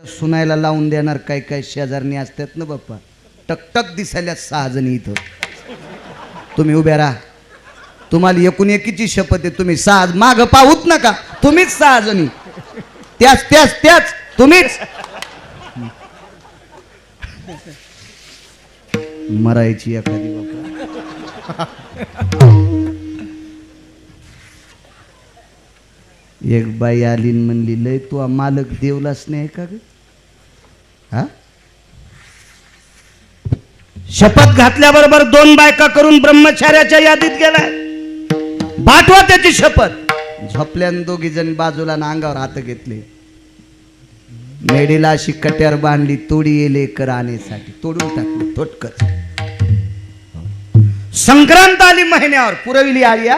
सुनायला लावून देणार काय काय शेजारणी असतात ना बाप्पा, टकटक दिसायला 6 जणी इथं. तुम्ही उभ्या राहा, तुम्हाला एकूण एकीची शपथ आहे. तुम्ही 6 माग पाहूत नका, तुम्हीच 6 जणी, त्याच त्याच त्याच तुम्हीच. मरायची एखादी बाप्पा. एक बाई आली म्हणली, लय तू मालक देवलाच नाही का ग? हा, शपथ घातल्याबरोबर 2 बायका करून ब्रह्मचार्याच्या यादीत गेलाय. बाटवा त्याची शपथ. झोपल्यान 2 जण बाजूला ना अंगावर हात घेतले. मेडीला अशी कट्यार बांधली, तोडी येले कर आणण्यासाठी तोडून टाकली थोटकच. संक्रांत आली महिन्यावर, पुरविली आली.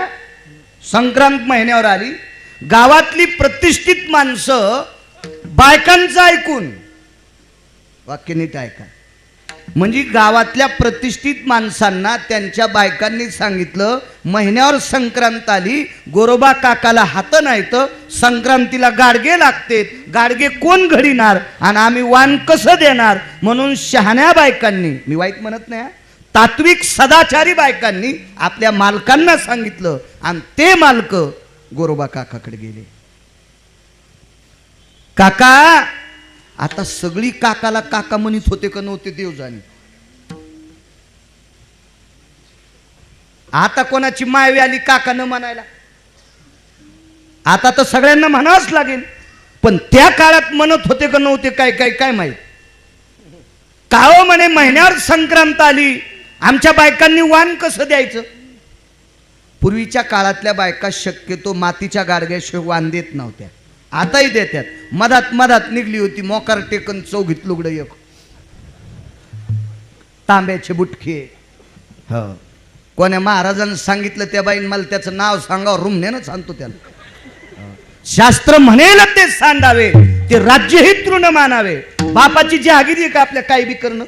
संक्रांत महिन्यावर आली. गावातली प्रतिष्ठित माणसं बायकांचं ऐकून, वाक्य नीट ऐका, म्हणजे गावातल्या प्रतिष्ठित माणसांना त्यांच्या बायकांनी सांगितलं, महिन्यावर संक्रांत आली, गोरोबा काकाला हात नाहीत, संक्रांतीला गाडगे लागतेत, गाडगे कोण घडीणार आणि आम्ही वाण कसं देणार. म्हणून शहाण्या बायकांनी, मी वाईट म्हणत नाही, तात्विक सदाचारी बायकांनी आपल्या मालकांना सांगितलं आणि ते मालक गोरोबा काकाकडे गेले. काका, आता सगळी काकाला काका म्हणत होते का नव्हते देव जाणे. आता कोणाची मायवी आली काका न म्हणायला, आता तर सगळ्यांना म्हणावंच लागेल. पण त्या काळात म्हणत होते का नव्हते काय काय काय माहित. काहो म्हणे, महिन्यावर संक्रांत आली, आमच्या बायकांनी वाण कसं द्यायचं. पूर्वीच्या काळातल्या बायका शक्यतो मातीच्या गाडग्याशिवाय वाण देत नव्हत्या. आताही देतात. मधात निघली होती मोकार टेकन चौघीत लुगडं एक, तांब्याचे बुटके. हो, कोण्या महाराजांनी सांगितलं त्या बाईन, मला त्याचं नाव सांगावं, रुमण्यानं सांगतो त्याला. शास्त्र म्हणेल ते सांडावे, ते राज्यही तृण मानावे. बापाची जहागिरी का आपल्या काही बी करणं.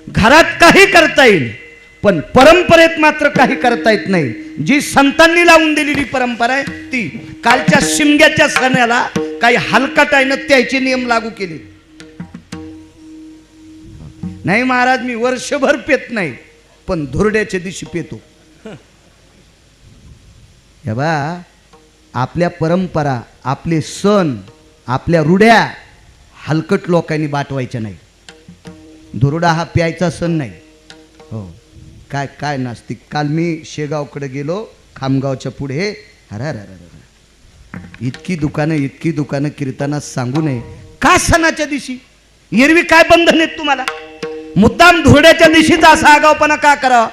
घरात काही करता येईल, पण परंपरेत मात्र काही करता येत नाही. जी संतांनी लावून दिलेली परंपरा आहे ती. कालच्या शिमग्याच्या सणाला काही हलकटाईनं त्याचे नियम लागू केले नाही. महाराज, मी वर्षभर पेत नाही, पण धुरड्याच्या दिवशी पेतो. हे बा, आपल्या परंपरा, आपले सण, आपल्या रूढ्या हलकट लोकांनी बाटवायच्या नाही. धुरडा हा प्यायचा सण नाही. हो, काय काय नास्तिक. काल मी शेगावकडे गेलो, खामगावच्या पुढे. अरे इतकी दुकानं कीर्तनात सांगू नये का. सणाच्या दिवशी एरवी काय बंधन आहेत तुम्हाला. मुद्दाम धुरड्याच्या दिवशीच असा आगावपणा का करावा.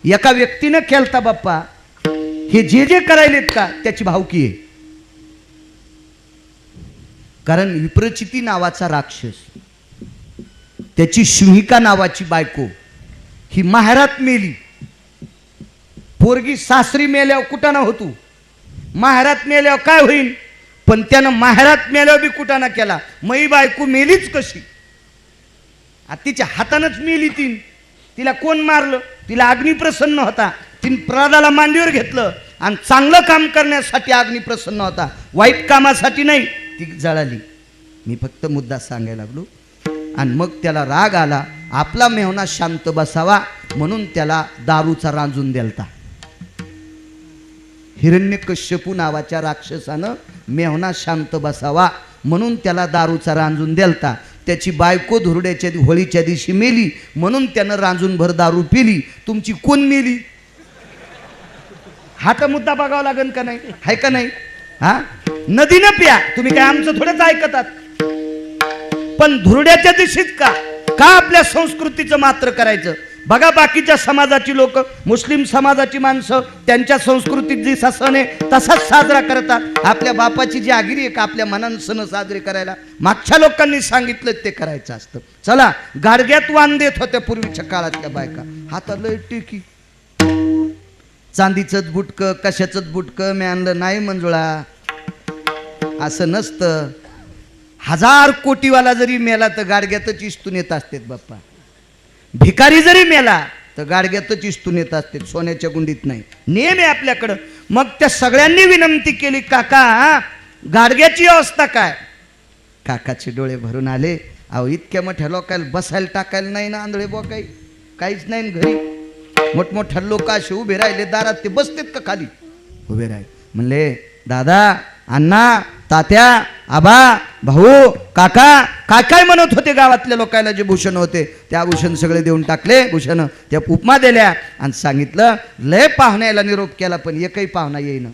एका व्यक्तीने केलता बाप्पा. हे जे करायलेत का त्याची भावकी आहे. कारण विप्रचिती नावाचा राक्षस, त्याची शुहिका नावाची बायको ही माहेरात मेली. पोरगी सासरी मेल्यावर कुटाणा होतो, माहेरात मेल्यावर काय होईल. पण त्यानं माहेरात मेल्यावर बी कुटाणा केला. मई बायको मेलीच कशी. तिच्या हातानंच मेली ती. तिला कोण मारलं. तिला अग्नी प्रसन्न होता. तिने प्रदाला मांडीवर घेतलं आणि चांगलं काम करण्यासाठी अग्नी प्रसन्न होता, वाईट कामासाठी नाही. ती जळाली. मी फक्त मुद्दा सांगायला लागलो. आणि मग त्याला राग आला. आपला मेहना शांत बसावा म्हणून त्याला दारूचा रांजून द्यालता. हिरण्यकश्यपू नावाच्या राक्षसानं मेहना शांत बसावा म्हणून त्याला दारूचा रांजून द्यालता. त्याची बायको धुरड्याच्या होळीच्या दिवशी मेली म्हणून त्यानं रांजूनभर दारू पिली. तुमची कोण मेली हा तर मुद्दा बघावा लागेल का नाही, आहे का नाही. हा, नदीनं प्या, तुम्ही काय आमचं थोडंच ऐकतात. पण धुरड्याच्या दिवशीच का आपल्या संस्कृतीचं मात्र करायचं. बघा, बाकीच्या समाजाची लोक, मुस्लिम समाजाची माणसं त्यांच्या संस्कृतीत जी सण आहे तसाच साजरा करतात. आपल्या बापाची जी आगिरी आहे का आपल्या मनानं सण साजरे करायला. मागच्या लोकांनी सांगितलं ते करायचं असतं. चला, गाडग्यात वाण देत होत्या पूर्वीच्या काळातल्या बायका. हाताला टेकी, चांदीचंच बुटकं, कशाचंच बुटकं मी आणलं नाही मंजुळा, असं नसतं. 1000 कोटीवाला जरी मेला तर गाडग्यातच इस्तून येत असतात बाप्पा. भिकारी जरी मेला तर गाडग्यातच इस्तून येत असतात, सोन्याच्या गुंडीत नाही. नेम आहे आपल्याकडं. मग त्या सगळ्यांनी विनंती केली, काका गाडग्याची अवस्था काय. काकाचे डोळे भरून आले. अहो इतक्या मोठ्या लोकायला बसायला टाकायला नाही ना आंधळे बो, काही काहीच नाही ना घरी. मोठमोठ्या लोक असे उभे राहिले दारात, ते बसतेत का खाली उभे राहिले. म्हणले दादा, अण्णा, तात्या, आबा, भाऊ, काका, काय काय म्हणत होते गावातल्या लोकांना जे भूषण होते त्या भूषण सगळे देऊन टाकले. भूषण त्या उपमा दिल्या आणि सांगितलं लय पाहुण्याला निरोप केला पण एकही पाहुणा येईन.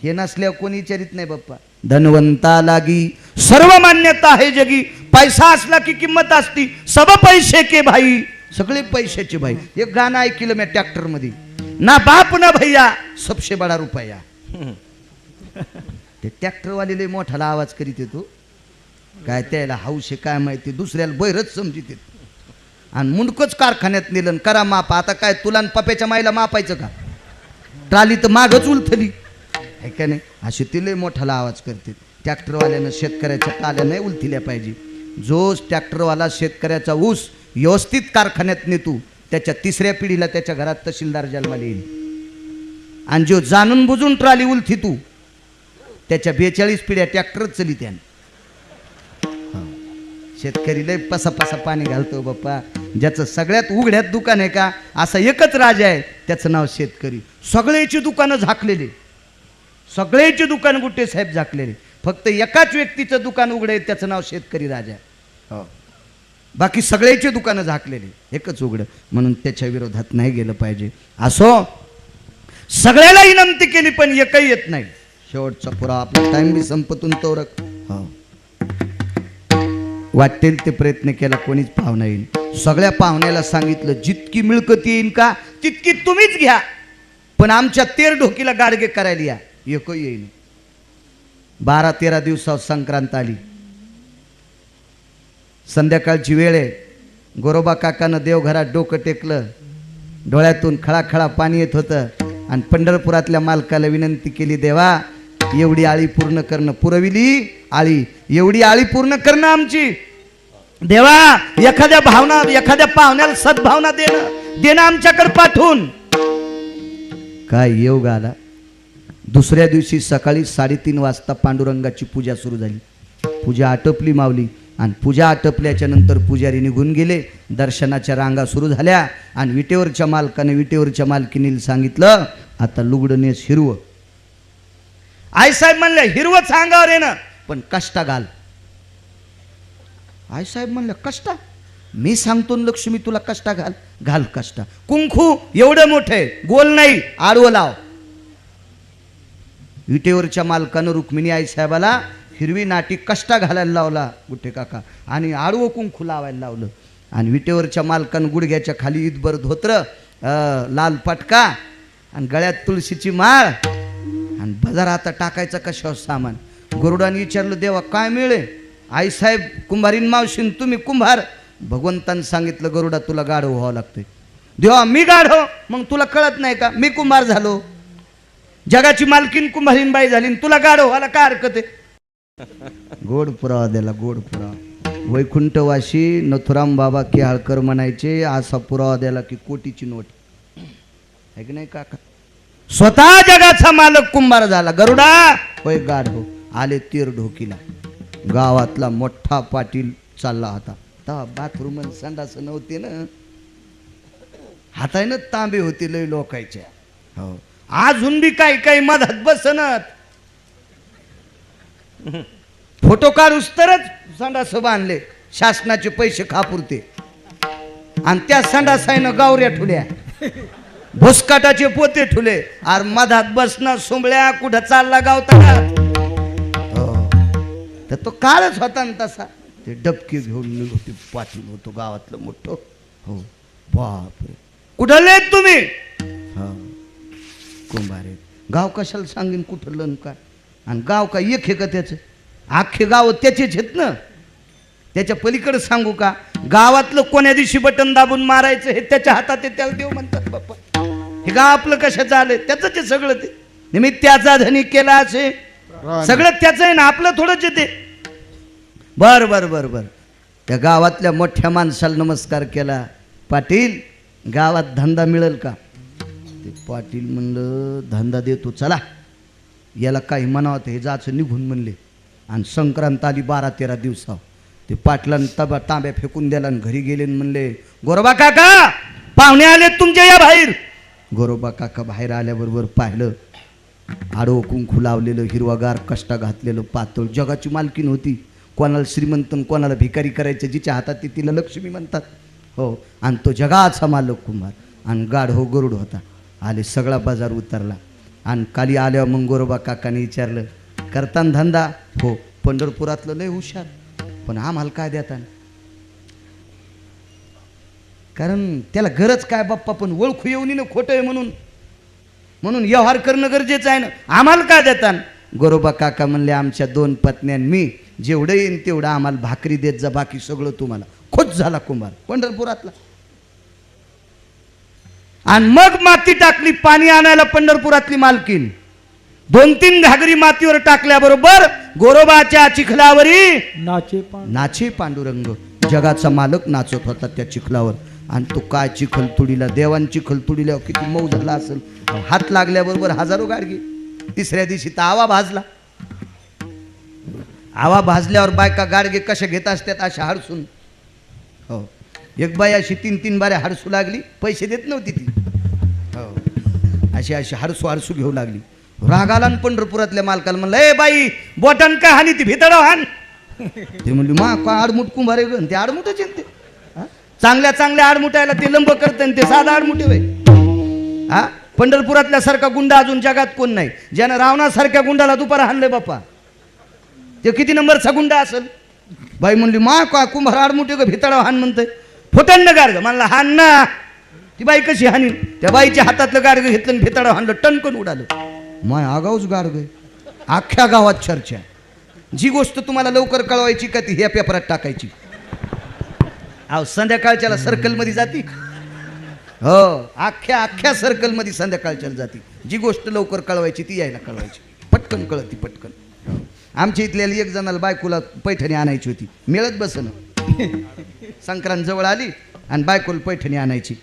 हे नसल्यावर कोणी विचारित नाही बाप्पा. धनवंता लागी सर्व मान्यता आहे जगी, पैसा असला की किंमत असती, सब पैसे के भाई, सगळे पैशाचे भाई. एक गाणं ऐकलं मी ट्रॅक्टर मध्ये, ना बाप ना भैया सबसे बडा रुपया. ते ट्रॅक्टरवाले लय मोठाला आवाज करीत येतो, काय त्याला हौशे काय माहिती, दुसऱ्याला बैरच समजित येत. आणि मुंडकच कारखान्यात नेलं करा माप. आता काय तुला पप्याच्या माईला मापायचं का? ट्राली तर मागच उलथली आहे का नाही. असे ते लय मोठाला आवाज करते. ट्रॅक्टरवाल्यानं शेतकऱ्याच्या टाल्या नाही उलथिल्या पाहिजे. जो ट्रॅक्टरवाला शेतकऱ्याचा ऊस व्यवस्थित कारखान्यात नेतो त्याच्या तिसऱ्या पिढीला त्याच्या घरात तहसीलदार जन्माला येईल. आणि जो जाणून बुजून ट्राली उलथितू त्याच्या 42 पिढ्या ट्रॅक्टरच चली त्यानं. शेतकरी लय पसा पाणी घालतो बाप्पा. ज्याचं सगळ्यात उघड्यात दुकान आहे का असा एकच राजा आहे, त्याचं नाव शेतकरी. सगळ्याची दुकानं झाकलेली, सगळ्याची दुकान गुट्टे साहेब झाकलेले, फक्त एकाच व्यक्तीचं दुकान उघडं आहे त्याचं नाव शेतकरी राजा. हो, बाकी सगळ्याची दुकानं झाकलेली, एकच उघडं. म्हणून त्याच्या विरोधात नाही गेलं पाहिजे. असो, सगळ्याला विनंती केली पण एकही येत नाही. शेवटचा पुरावा, आपला टाइम बी संपतून तोरक. हो, वाटेल ते प्रयत्न केला, कोणीच पाहुणा येईल. सगळ्या पाहुण्याला सांगितलं जितकी मिळकत येईल का तितकी तुम्हीच घ्या, पण आमच्या 13 ढोकीला गाडगे करायला या. एकही येईल. 12-13 दिवसावर संक्रांत आली. संध्याकाळची वेळ आहे. गोरोबा काकानं देवघरात डोकं टेकलं, डोळ्यातून खळाखळा पाणी येत होतं. आणि पंढरपुरातल्या मालकाला विनंती केली, देवा एवढी आळी पूर्ण करणं. पुरविली आळी, एवढी आळी पूर्ण करणं आमची. देवा एखाद्या पाहुण्याला सद्भावना देणं आमच्याकडे पाठवून. काय योग आला. दुसऱ्या दिवशी सकाळी 3:30 वाजता पांडुरंगाची पूजा सुरू झाली. पूजा आटपली मावली. आणि पूजा आटपल्याच्या नंतर पुजारी निघून गेले. दर्शनाच्या रांगा सुरू झाल्या. आणि विटेवरच्या मालकाने विटेवरच्या मालकीनीला सांगितलं, आता लुगडं नेस हिरवं. आईसाहेब म्हणले हिरवंच अंगावर येणं पण कष्टा घाल. आईसाहेब म्हणलं कष्टा? मी सांगतो लक्ष्मी तुला कष्टा घाल. घाल कष्टा. कुंकू एवढं मोठे गोल नाही, आडवं लाव. विटेवरच्या मालकानं रुक्मिणी आईसाहेबाला हिरवी नाटी कष्टा घालायला लावला गुट्टे काका, आणि आडवं कुंकू लावायला लावलं. आणि विटेवरच्या मालकानं गुडघ्याच्या खाली ईदभर धोत्र, लाल पटका आणि गळ्यात तुळशीची माळ आणि बाजार आता टाकायचा कशावर सामान. गरुडाने विचारलं, देवा काय मिळे? आईसाहेब कुंभारीन मावशीन तुम्ही कुंभार. भगवंतानं सांगितलं, गरुडा तुला गाढव व्हावं लागतंय. देवा मी गाढव? मग तुला कळत नाही का, मी कुंभार झालो, जगाची मालकीन कुंभारीन बाई झाली, तुला गाढव व्हायला काय हरकत आहे? गोड पुरावा दिला, गोड पुरावा. वैकुंठवाशी नथुराम बाबा केहाळकर म्हणायचे, असा पुरावा द्याला की कोटीची नोट आहे की नाही काका. स्वतः जगाचा मालक कुंभार झाला. गरुडा होय गाढव. आले 13 ढोकीला. गावातला मोठा पाटील चालला होता. तेव्हा बाथरूम संडास नव्हते ना, हाताने तांबे होते लय लोकायच्या. हो, अजून बी काही काही मधात बसनत. फोटो काढूस तरच संडास बांधले, शासनाचे पैसे खापुरते. आणि त्या संडासाईनं गावऱ्या ठुल्या, भुसकाटाचे पोते ठुले. आर मधात बसणं सोंबळ्या कुठं चालला गावता. तर तो काळच होता ना तसा. ते डबके घेऊन निघते पाटील होतो गावातलं मोठं. हो बापरे, कुठं लेत तुम्ही? हा कुंभारे. गाव कशाला सांगेन कुठं लन काय? आणि गाव का एक आहे का त्याचं? अख्खे गाव त्याचेच आहेत ना. त्याच्या पलीकडे सांगू का, गावातलं कोण्या दिवशी बटन दाबून मारायचं हे त्याच्या हातात आहे, त्याला देव म्हणतात बाप्पा. हे गाव आपलं कशाचं आलंय? त्याचंच आहे सगळं. ते निमित्त त्याचा धनी केला असे सगळं त्याचं आहे ना, आपलं थोडंच येते. बर बर बर बर. त्या गावातल्या मोठ्या माणसाला नमस्कार केला. पाटील गावात धंदा मिळेल का? ते पाटील म्हणलं धंदा देतो, चला. याला काही म्हणावं हे जायचं निघून म्हणले. आणि संक्रांत आली 12-13 दिवसा. ते पाटलानं तांब्या फेकून दिला आणि घरी गेले आणि म्हणले, गोरोबा काका पाहुणे आलेत तुमच्या, या बाहेर. गोरोबा काका बाहेर आल्याबरोबर पाहिलं, आडवं कुंकू लावलेलं, हिरवागार कष्टा घातलेलं पातळ. जगाची मालकीन होती. कोणाला श्रीमंत कोणाला भिकारी करायचं, जिच्या हातात ती तिला लक्ष्मी म्हणतात. हो, आणि तो जगाचा मालक कुंभार. आणि गाढ गरुड होता. आले, सगळा बाजार उतरला. आणि काली आल्यावर मग गोरोबा काकाने विचारलं, करतान धंदा? हो. पंढरपुरातलं लय हुशार, पण आम्हाला काय देता? कारण त्याला गरज काय बाप्पा, पण ओळखू येऊन ना खोटं आहे म्हणून व्यवहार करणं गरजेचं आहे ना. आम्हाला काय देता? गोरोबा काका म्हणले, आमच्या 2 पत्न्यां मी जेवढं येईन तेवढं आम्हाला भाकरी देत जा, बाकी सगळं तुम्हाला. खुश झाला कुंभार पंढरपुरातला. आणि मग माती टाकली पाणी आणायला पंढरपुरातली मालकीन. 2-3 घागरी मातीवर टाकल्याबरोबर गोरोबाच्या चिखलावरी नाचे पांडुरंग. जगाचा मालक नाचत होता त्या चिखलावर. आणि तो काय चिखल तुडीला, देवांची चिखल तुडीला किती मऊ झाला असेल. हात लागल्याबरोबर हजारो गाडगे. 3ऱ्या दिवशी तर आवा भाजला. आवा भाजल्यावर बायका गाडगे कशा घेत असतात अशा हडसून. हो, एक बाई अशी 3-3 बाऱ्या हडसू लागली, पैसे देत नव्हती ती. हो, अशी हडसू घेऊ लागली. राग आला पंढरपुरातल्या मालकाला, म्हणलं, ए बाई बोटान काय हानी ती भितडाव हान. ते म्हणली, मा काय आडमुठ कुंभार आहे. ते आडमुठच आहे ते. चांगल्या आडमुठायला ते लंब करते, ते साधा आडमुठे होय. हा, पंढरपुरातल्या सारखा गुंडा अजून जगात कोण नाही. ज्यानं रावणासारख्या गुंडाला दुपारा हाणले बाप्पा, ते किती नंबरचा गुंडा असेल. बाई म्हणली, मा का कुंभार आडमुठे ग भितडाव हान म्हणतंय. फुटन गाडग म्हणला, हान ना. ती बाई कशी हानी, त्या बाईच्या हातातलं गाडगं घेतलं आणि भितडाव हाणलं, टणकन उडालं. माय आगाऊच गाडग. अख्ख्या गावात चर्चा. जी गोष्ट तुम्हाला लवकर कळवायची का ती ह्या पेपरात टाकायची. अहो, संध्याकाळच्याला सर्कलमध्ये जाती. हो, अख्ख्या सर्कलमध्ये संध्याकाळच्याला जाती. जी गोष्ट लवकर कळवायची ती यायला कळवायची. पटकन कळती पटकन. आमच्या इथल्या एक जणाला बायकोला पैठणी आणायची होती, मिळत बसणं. संक्रांत जवळ आली आणि बायकोला पैठणी आणायची.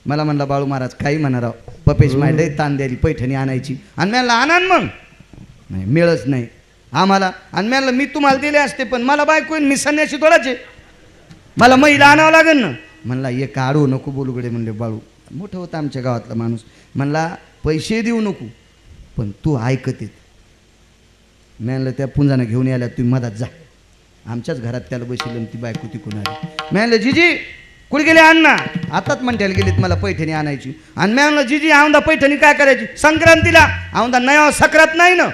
मला म्हणला, बाळू महाराज काही म्हणा राव, पपेश माय लय ताण द्यायली, पैठणी आणायची. आणि म्हणला, आणा मग. नाही, मिळच नाही आम्हाला. आणि म्हणलं, मी तुम्हाला दिले असते, पण मला बायको मी संन्याशी थोडाचे, मला महिला आणावं लागेल ना. म्हणला, एक आडू नको बोलू गडे. म्हणले, बाळू मोठं होतं आमच्या गावातला माणूस. म्हणला, पैसे देऊ नको, पण तू ऐकत येत. म्हणलं, त्या पुंजानं घेऊन यायला तुम्ही मधात जा. आमच्याच घरात त्याला बसवलं. ती बायको तिकून आली. म्हणलं, जीजी कुठे गेले अण्णा? आताच म्हणत्याला गेलीत मला पैठणी आणायची. आणि म्हणलं, जीजी औंदा पैठणी काय करायची? संक्रांतीला. औंदा नाही, सक्रात नाही ना,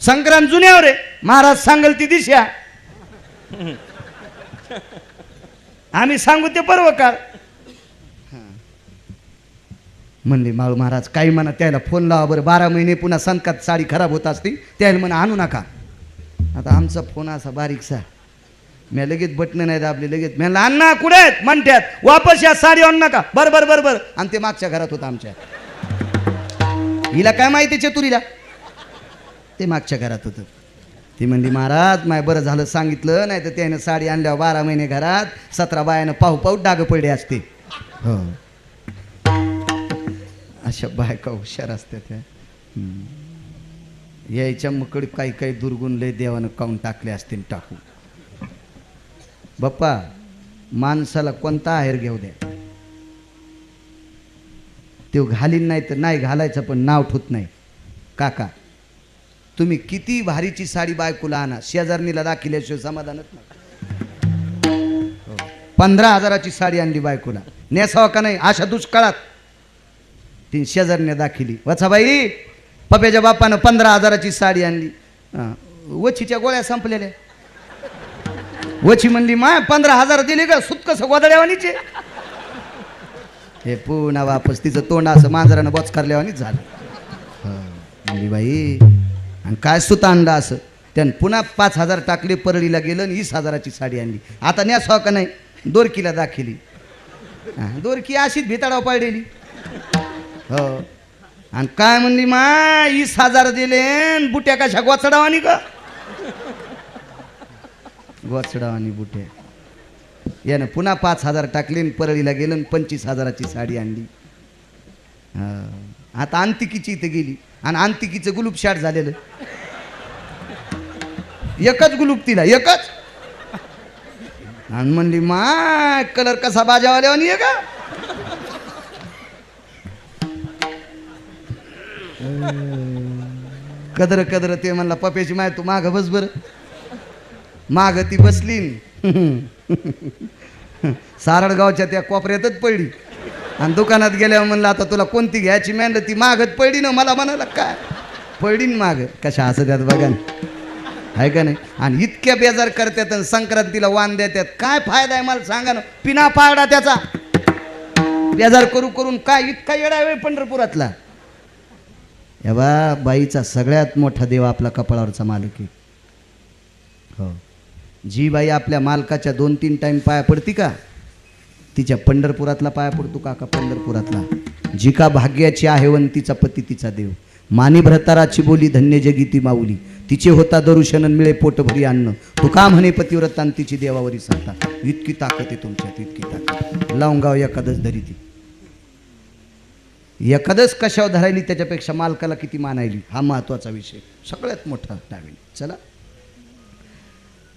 संक्रांत जुन्यावर रे. महाराज सांगल ती दिशा, आम्ही सांगू ते पर्व काळ. म्हणले, माळू महाराज काही म्हणा, त्याला फोन लावा बरं. 12 महिने पुन्हा संकात साडी खराब होत असती, त्याला म्हणा आणू नका. आता आमचा फोन असा बारीकसा, मी लगेच बटणं नाही दाबले, लगेच म्हणलं, अण्णा कुठे आहेत? म्हणत्यात, वापस या, साडी आणू नका. बरोबर. आणि ते मागच्या घरात होतं आमच्या. हिला काय माहिती चतुरीला, ते मागच्या घरात होतं. ती म्हणली, महाराज माय बरं झालं सांगितलं, नाही तर त्यानं साडी आणल्यावर 12 महिने घरात 17 बायानं पाहू डाग पडले असते. हो, अशा बायका हुशार असतात त्या. यायच्या मकड काही दुर्गुण लय देवानं काऊन टाकले असते टाकू. बाप्पा माणसाला कोणता आहेर घेऊ द्या, तो घालीन नाही तर नाही घालायचं, पण नाव ठुत नाही. काका तुम्ही किती भारीची साडी बायकोला आणा, शेजारणीला दाखिल्याशिवाय समाधानच नाही. 15,000ची साडी आणली बायकोला, नेसावा का नाही अशा दुष्काळात. ती शेजारने दाखिली, वचाबाई पप्याच्या बापानं 15,000ची साडी आणली. वचीच्या गोळ्या संपलेल्या. वची म्हणली, माय 15,000 दिले का? सुत कसं गोदड्यावानीचे. हे पुन्हा वापस तिचं तोंड असं मांजरानं बोचकारल्यावानीच झालं. म्हणली, बाई आणि काय सुत आणलं असं. त्यानं पुन्हा 5,000 टाकले, परळीला गेलं आणि 20,000ची साडी आणली. आता नेसावा का नाही? दोरकीला दाखिली. दोरकी अशीच भिताडाव पाडलेली. हो, आणि काय म्हणली, माय 20,000 दिले, बुट्या कशा गोचडावानी का? गोचडावानी बुट्या. यानं पुन्हा 5,000 टाकले, परळीला गेलं आणि 25,000ची साडी आणली. आता अंतिकीची इथं गेली आणि अंतिकीचं गुलूप शाट झालेलं. एकच गुलूप तिला, एकच. आणि म्हणली मा कलर कसा बाजावाल्यावानी आहे का. कदर कदर ते म्हणला पप्याची माय तू माग बस बर. माग ती बसली सारडगावच्या त्या कोपऱ्यातच पडली. आणि दुकानात गेल्यावर म्हणलं आता तुला कोणती घ्यायची म्हणलं ती मागत पडली ना. मला म्हणाला काय पडली ना माग. कशा असं त्यात बघा आहे का नाही. आणि इतक्या बेजार करतात आणि संक्रांतीला वाण देतात. काय फायदा आहे मला सांगा ना. पिना पाडा त्याचा बेजार करू करून काय इतका येडा वेळ पंढरपुरातला. या बा बाईचा सगळ्यात मोठा देव आपला कपाळावरचा मालक आहे. हो, जी बाई आपल्या मालकाच्या 2-3 टाइम पाया पडती का तिच्या पंढरपुरातला पाया पडतो काका. पंढरपुरातला जी का भाग्याची आहे वंतीचा पती तिचा देव. मानी भ्रताराची बोली धन्य जगी ती माऊली. तिचे होता दरुशन मिळे पोटभरी अन्न. तू का म्हणे पतिव्रतान तिची देवावरी सांगता. इतकी ताकद आहे तुमच्यात, इतकी ताकद. लावून एखादच धरी ती. एखादच कशावर धरायली त्याच्यापेक्षा मालकाला किती मानायली हा महत्वाचा विषय सगळ्यात मोठा टावेल. चला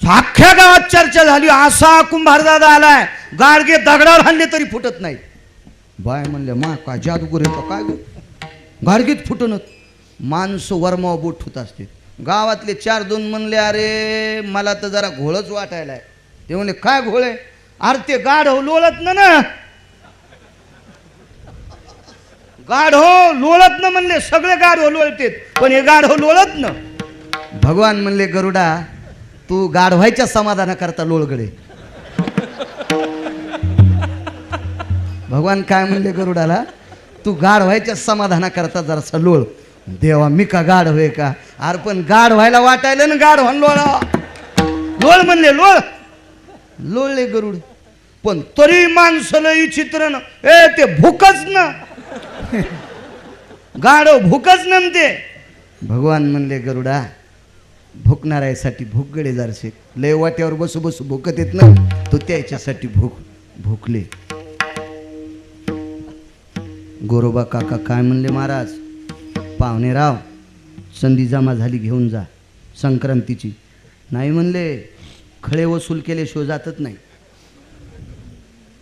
अख्ख्या गावात चर्चा झाली. असा कुंभारदादा आलाय गाडगे दगडावर हल्ले तरी फुटत नाही. बाय म्हणले मा काय जादूगर येतो काय गो. गाडगीत फुटणत. माणसं वर्माव बोट होत असते. गावातले 4-2 म्हणले अरे मला तर जरा घोळच वाटायलाय. ते म्हणले काय घोळ आहे. अरे ते गाढव लोळत ना. गाढव लोळत ना म्हणले. सगळे गाढव लोळतेत पण हे गाढव लोळत ना. भगवान म्हणले गरुडा तू गाढवायच्या समाधाना करता लोळगडे. भगवान काय म्हणले गरुडाला तू गाढवायच्या समाधाना करता जरासा लोळ. देवा मी का गाढव आहे का. अरे पण गाढ व्हायला वाटायला ना गाढवान लोळा. लोळ म्हणले लोळ. लोळले गरुड पण तरी माणसं लई चित्र ना. ए ते भूकच ना. गाढव भूकच ना ते. भगवान म्हणले गरुडा भुकणाऱ्यासाठी भूकगडे जारसे. लय वाट्यावर बसू बसू भूकत येत ना तो त्याच्यासाठी भूकले. गोरोबा काका काय म्हणले महाराज पाहुणे राव संधी जमा झाली घेऊन जा संक्रांतीची. नाही म्हणले खळे वसूल केल्याशिवाय जातच नाही.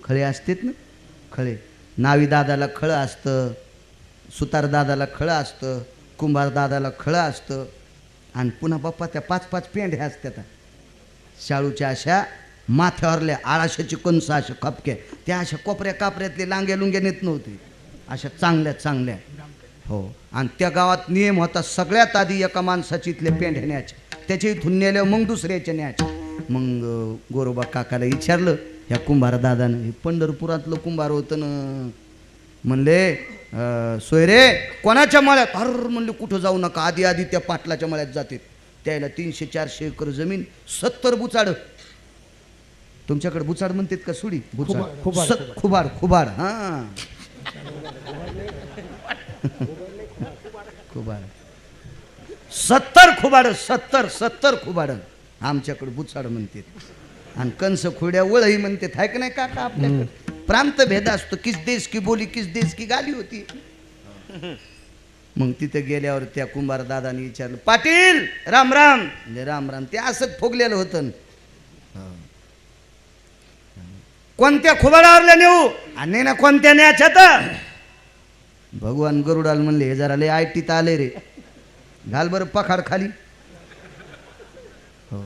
खळे असतेत ना खळे. नावी दादाला खळं असतं, सुतार दादाला खळं असतं, कुंभार दादाला खळं असतं. आणि पुन्हा बाप्पा त्या 5-5 पेंढ्या असतात शाळूच्या अशा माथ्यावरल्या आळाशाची कंस अशा खपक्या. त्या अशा कोपऱ्या कापऱ्यातले लांग्या लुंग्या नेत नव्हते अशा चांगल्या चांगल्या. हो आणि त्या गावात नियम होता सगळ्यात आधी एका माणसाची इथल्या पेंढ्या न्यायच्या. त्याच्या इथून नेल्यावर मग दुसऱ्याच्या न्यायच्या. मग गोरोबा काकाला विचारलं ह्या कुंभार दादानं. हे पंढरपुरातलं कुंभार होतं ना. म्हणले सोयरे कोणाच्या मळ्यात. हर म्हणले कुठं जाऊ नका. आधी आधी त्या पाटलाच्या मळ्यात जाते. त्याला 300-400 एकर जमीन 70 बुचाड. तुमच्याकडे बुचाड म्हणतात का सुडी. खुबाड खुबाड हा खुबाड 70 खुबाड 70 खुबाड आमच्याकडे बुचाड म्हणतात. आणि कंस खोड्या वळही म्हणतात हाय का नाही काका. आपल्याकडे प्रांत भेद असतो. किस देश की बोली किस देश की गाली होती. मग तिथे गेल्यावर त्या कुंभार दादाने विचारलं पाटील राम राम. म्हणजे राम राम. ते असंच फुगलेलं होतं. कोणत्या खुबाडावरल्या नेऊ आणि ना कोणत्या न्याच्यात. भगवान गरुडाला म्हणले हे जरा लय आयटीत आले रे. घाल बरं पखाड खाली. हो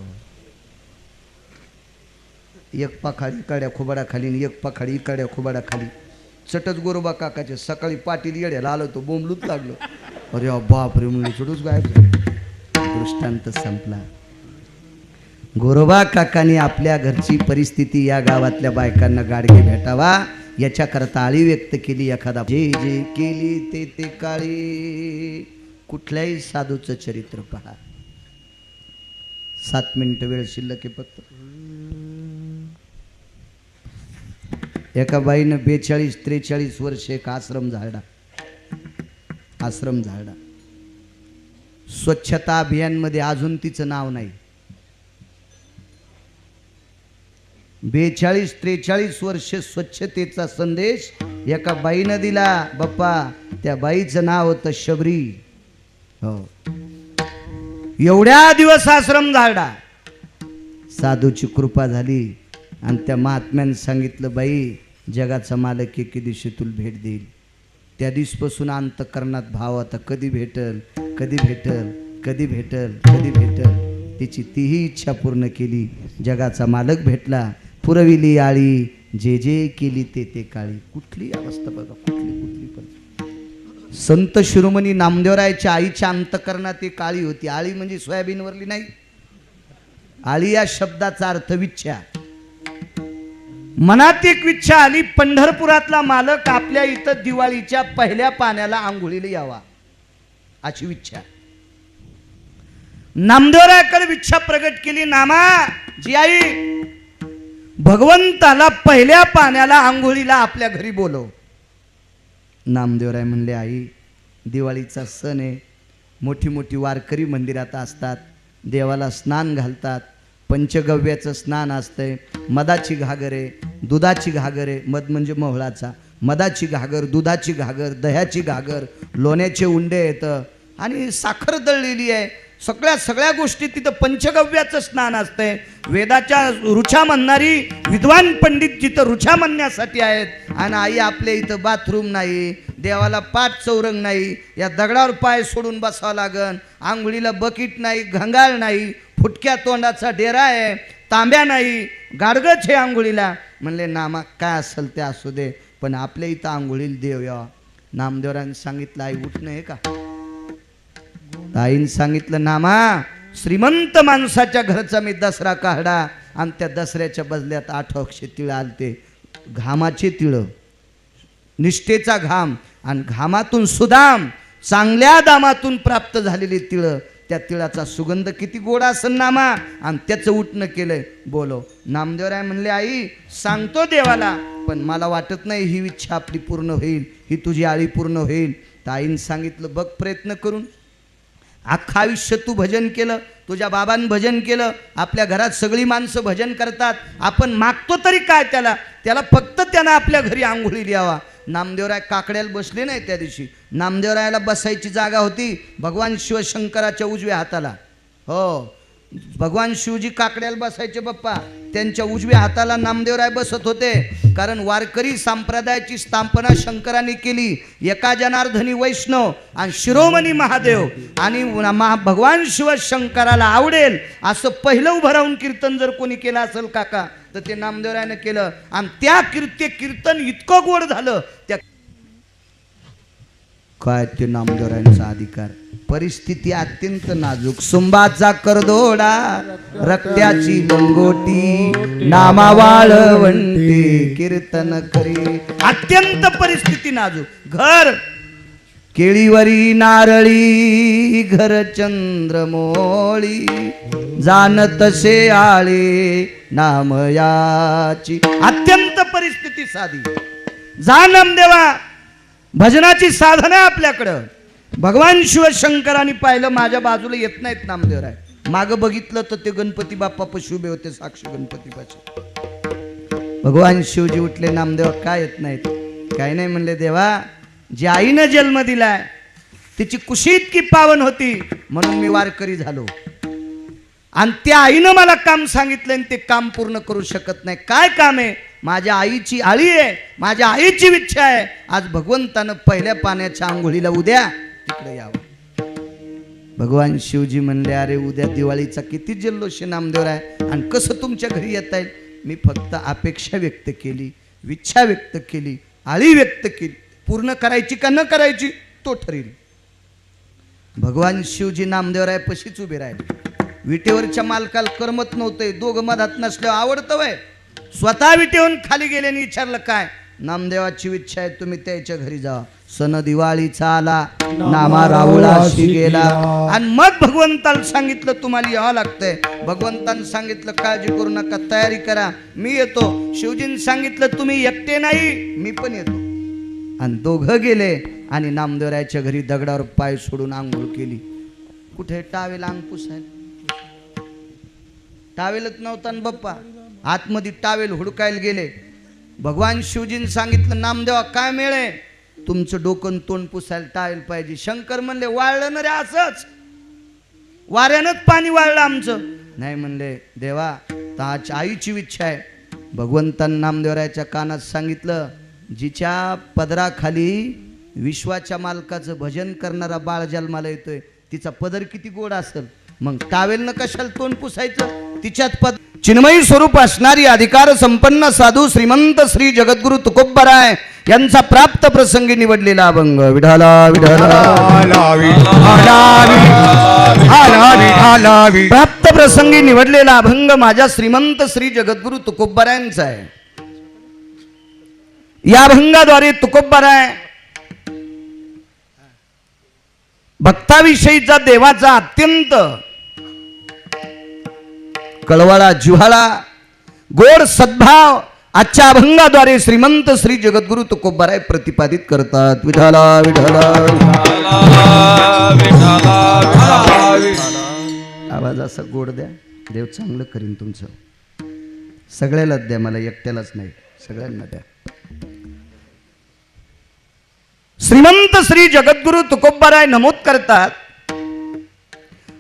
एक पखाड इकाड्या खुबाडा खाली आणि एक पखाड इकाड्या खुबाडा खाली. चटच गोरोबा काकाचे. सकाळी पाटील येड्याला आलो तो बोंबलूच लागलो. अरे बाप रे म्हणले चटूच गायब झाले. दृष्टांत संपला. गोरोबा काकाने आपल्या घरची परिस्थिती या गावातल्या बायकांना गाडगे भेटावा याच्याकरता आळी व्यक्त केली. एखादा जे जे केली ते ते काळी. कुठल्याही साधूचं चरित्र पहा. 7 मिनिटं वेळ शिल्लक आहे फक्त. एका बाईनं 42-43 वर्ष एक आश्रम झाडा. स्वच्छता अभियानमध्ये अजून तिचं नाव नाही. 42-43 वर्ष स्वच्छतेचा संदेश एका बाईनं दिला बाप्पा. त्या बाईचं नाव होतं शबरी. हो एवढ्या दिवस आश्रम झाडा. साधूची कृपा झाली आणि त्या महात्म्यानं सांगितलं, बाई जगाचा मालक एके दिवशी तुला भेट देईल. त्या दिवसपासून अंतःकरणात भाव आता कधी भेटल, कधी भेटल, कधी भेटल, कधी भेटल. तिची तीही इच्छा पूर्ण केली. जगाचा मालक भेटला. पुरविली आळी, जे जे केली ते ते काळी. कुठली अवस्था बघा, कुठली कुठली पण. संत शिरोमणी नामदेवरायच्या आईच्या अंतःकरणात एक आळी होती. आळी म्हणजे सोयाबीनवरली नाही. आळी या शब्दाचा अर्थ विच्छा. मनात एक विच्छा आली, पंढरपुरातला मालक आपल्या इथं दिवाळीच्या पहिल्या पाण्याला आंघोळीला यावा, अशी विच्छा. नामदेवरायाकडे विच्छा प्रगट केली. नामा जी आई, भगवंताला पहिल्या पाण्याला आंघोळीला आपल्या घरी बोलव. नामदेवराय म्हणले, आई दिवाळीचा सण आहे, मोठी मोठी वारकरी मंदिरात असतात, देवाला स्नान घालतात, पंचगव्याचं स्नान असतंय, मधाची घागर आहे, दुधाची घागर आहे, मध म्हणजे मोहळाचा, मधाची घागर, दुधाची घागर, दह्याची घागर, लोण्याचे उंडे येतं आणि साखर दळलेली आहे. सगळ्या गोष्टी तिथं पंचगव्याचं स्नान असतंय. वेदाच्या रुचा म्हणणारी विद्वान पंडित जिथं रुचा म्हणण्यासाठी आहेत. आणि आई आपल्या इथं बाथरूम नाही, देवाला पाठ चौरंग नाही, या दगडावर पाय सोडून बसावं लागन, आंघोळीला बकीट नाही, घंगाळ नाही, फुटक्या तोंडाचा डेरा आहे, तांब्या नाही, गाडगच हे आंघोळीला. म्हणले, नामा काय असेल ते असू दे, पण आपल्या इथं आंघोळीला देव यावा. नामदेवरांनी सांगितलं, आई उठणं आहे का? आईने सांगितलं, नामा श्रीमंत माणसाच्या घरचा मी दसरा काढा आणि त्या दसऱ्याच्या बदल्यात 8 अक्षे तिळ आलते, घामाचे तिळ, निष्ठेचा घाम आणि घामातून सुदाम, चांगल्या दामातून प्राप्त झालेली तिळ. त्या तिळाचा सुगंध किती गोड असेल नामा, आणि त्याचं उठणं केलंय, बोलो. नामदेवराय म्हणले, आई सांगतो देवाला, पण मला वाटत नाही ही इच्छा आपली पूर्ण होईल, ही तुझी आळी पूर्ण होईल. तर आईने सांगितलं, बघ प्रयत्न करून. अख्खा आयुष्य तू भजन केलं, तुझ्या बाबांनी भजन केलं, आपल्या घरात सगळी माणसं भजन करतात, आपण मागतो तरी काय त्याला फक्त त्यानं आपल्या घरी आंघोळी द्यावा. नामदेवराय काकड्याला बसले नाही त्या दिवशी. नामदेवरायाला बसायची जागा होती भगवान शिवशंकराच्या उजव्या हाताला. हो, भगवान शिवजी काकड्याला बसायचे बाप्पा, त्यांच्या उजव्या हाताला नामदेवराय बसत होते. कारण वारकरी संप्रदायाची स्थापना शंकरांनी केली. एका जनार्दनी वैष्णव आणि शिरोमणी महादेव आणि भगवान शिवशंकराला आवडेल असं पहिलं उभं राहून कीर्तन जर कोणी केलं असेल काका, तर ते नामदेवरायाने केलं. आणि त्या कीर्तन इतकं गोड झालं, त्या काय ते नामदेवरायांचा अधिकार. परिस्थिती अत्यंत नाजूक. सुंबाचा करदोडा, रक्त्याची लंगोटी, नामा वाळवंटी कीर्तन करी. अत्यंत परिस्थिती नाजूक. घर केळीवरी नारळी, घर चंद्रमोळी, जाणतसे आळे नामयाची. अत्यंत परिस्थिती साधी. जा नामदेवा, भजनाची साधना आहे आपल्याकडं. भगवान शिवशंकरांनी पाहिलं, माझ्या बाजूला येत नाहीत नामदेवराय. मागं बघितलं तर ते गणपती बाप्पा पशी उभे होते, साक्षी गणपती पाशी. भगवान शिवजी उठले, नामदेवा काय येत नाहीत? काय नाही म्हणले, देवा जी आईनं जन्म दिलाय तिची कुशी इतकी पावन होती म्हणून मी वारकरी झालो, आणि त्या आईनं मला काम सांगितलं आणि ते काम पूर्ण करू शकत नाही. काय काम आहे? माझ्या आईची आळी आहे, माझ्या आईची इच्छा आहे, आज भगवंतानं पहिल्या पाण्याच्या आंघोळीला उद्या तिकडे यावं. भगवान शिवजी म्हणले, अरे उद्या दिवाळीचा किती जल्लोष आहे नामदेवराय, आणि कसं तुमच्या घरी येता येईल? मी फक्त अपेक्षा व्यक्त केली, इच्छा व्यक्त केली, आळी व्यक्त केली. पूर्ण करायची का न करायची तो ठरेल. भगवान शिवजी नामदेवराय पशीच उभे राहिले. विटेवरच्या मालकाला करमत नव्हते, दोघं मधात नसल्यावर आवडतं वय. स्वतः विटेहून खाली गेले आणि विचारलं, काय? नामदेवाची इच्छा आहे तुम्ही त्याच्या घरी जा. सण दिवाळीचा आला, नामा रावळाशी गेला. आणि मग भगवंताला सांगितलं तुम्हाला यावं लागतंय. भगवंतानं सांगितलं काळजी करू नका, तयारी करा, मी येतो. शिवजींनी सांगितलं तुम्ही एकटे नाही, मी पण येतो. आणि दोघं गेले आणि नामदेवरायाच्या घरी दगडावर पाय सोडून आंघोळ केली. कुठे टावेल अंग पुसायला? टावेलच नव्हता न बाप्पा. आतमध्ये टावेल हुडकायला गेले. भगवान शिवजींनी सांगितलं, नामदेवा काय मिळे? तुमचं डोकं तोंड पुसायला टावेल पाहिजे. शंकर म्हणले, वाळलं ना रे, असंच वाऱ्यानंच पाणी वाळलं आमचं. नाही म्हणले देवा ताच आईची इच्छा आहे. भगवंतांना नामदेवरायाच्या कानात सांगितलं, जिच्या पदराखाली विश्वाच्या मालकाचं भजन करणारा बाळ जन्माला येतोय तिचा पदर किती गोड असेल. मग टावेलनं कशाला तोंड पुसायचं. तिच्यात पद चिन्मयी स्वरूप असणारी अधिकार संपन्न साधू श्रीमंत श्री जगद्गुरु तुकोबराय यांचा प्राप्त प्रसंगी निवडलेला अभंग. विठाला प्राप्त प्रसंगी निवडलेला अभंग माझ्या श्रीमंत श्री जगद्गुरु तुकोबरायांचा आहे. या अभंगाद्वारे तुकोबराय भक्ताविषयीचा देवाचा अत्यंत कळवळा जिव्हाळा गोड सद्भाव आजच्या अभंगाद्वारे श्रीमंत श्री जगद्गुरु तुकोबराय प्रतिपादित करतात. विठाला विठाला आवाज असा गोड द्या, देव चांगलं करीन तुमचं. सगळ्यालाच द्या, मला एकट्यालाच नाही, सगळ्यांना द्या. श्रीमंत श्री जगद्गुरु तुकोबराय नमूद करतात,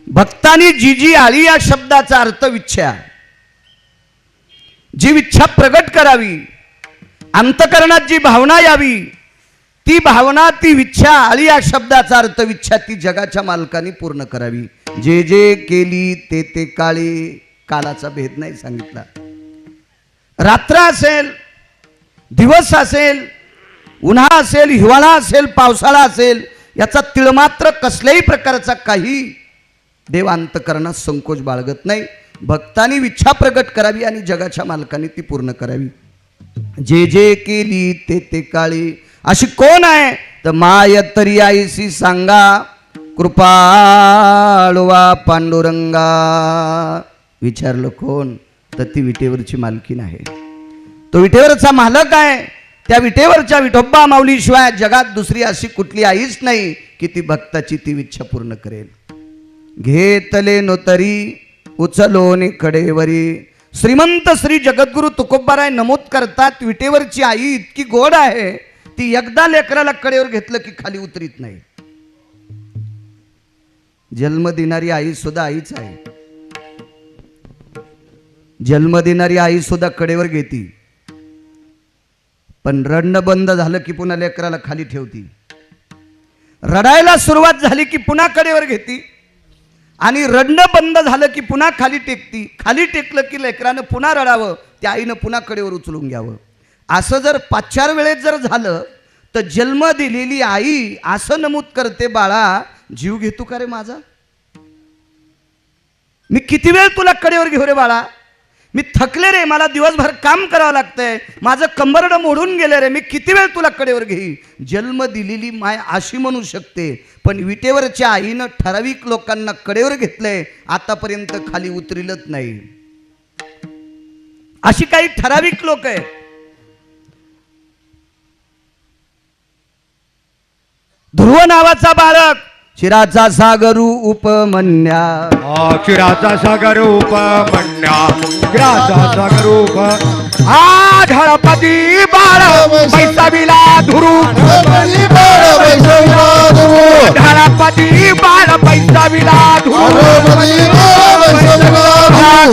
भक्तांनी जी जी आली या शब्दाचा अर्थ विच्छा, जी इच्छा प्रगट करावी, अंतकरणात जी भावना यावी, ती भावना ती विच्छा आली या शब्दाचा अर्थ विच्छा ती जगाच्या मालकाने पूर्ण करावी. जे जे केली ते ते काळी, कालाचा भेद नाही सांगितला. रात्र असेल, दिवस असेल, उन्हाळा असेल, हिवाळा असेल, पावसाळा असेल, याचा तिळमात्र कसल्याही प्रकारचा काही देव अंतकरणात संकोच बाळगत नाही. भक्तांनी इच्छा प्रगट करावी आणि जगाच्या मालकाने ती पूर्ण करावी. जे जे केली ते ते काळी, अशी कोण आहे तर माय तरी आईसी सांगा, कृपाळवा पांडुरंगा. विचारलं कोण तर ती विटेवरची मालकीन आहे. तो विटेवरचा मालक आहे. त्या विटेवरच्या विठोबा माऊली शिवाय जगात दुसरी अशी कुठली आईच नाही की ती भक्ताची ती इच्छा पूर्ण करेल. घेतले नो तरी उचलोने कडेवरी. श्रीमंत श्री जगद्गुरु तुकोबराय नमूद करतात, विटेवरची आई इतकी गोड आहे, ती एकदा लेकराला कडेवर घेतलं की खाली उतरीत नाही. जन्म देणारी आई सुद्धा आईच आहे. जन्म देणारी आई सुद्धा कडेवर घेती, पण रडणं बंद झालं की पुन्हा लेकराला खाली ठेवती. रडायला सुरुवात झाली की पुन्हा कडेवर घेती, आणि रडणं बंद झालं की पुन्हा खाली टेकती. खाली टेकलं की लेकरानं पुन्हा रडावं, त्या आईनं पुन्हा कडेवर उचलून घ्यावं. असं जर 5-4 वेळेस जर झालं तर जन्म दिलेली आई असं नमूद करते, बाळा जीव घेतो का रे माझा, मी किती वेळ तुला कडेवर घेऊ रे बाळा, मी थकले रे, मला दिवसभर काम करावं लागतंय, माझं कंबरडं मोडून गेले रे, मी किती वेळ तुला कडेवर घेई. जन्म दिलेली माय अशी म्हणू शकते, पण विटेवरच्या आईनं ठराविक लोकांना कडेवर घेतलंय, आतापर्यंत खाली उतरिलच नाही. अशी काही ठराविक लोक आहेत. ध्रुव नावाचा बालक चिराचा सागरू उपमन्या, चिराचा सागर उपमन्या, चिराचा सागर उप आढळपती बाळ बैसाविला धुरू, आढळपती बाळ बैसाविला धुरू,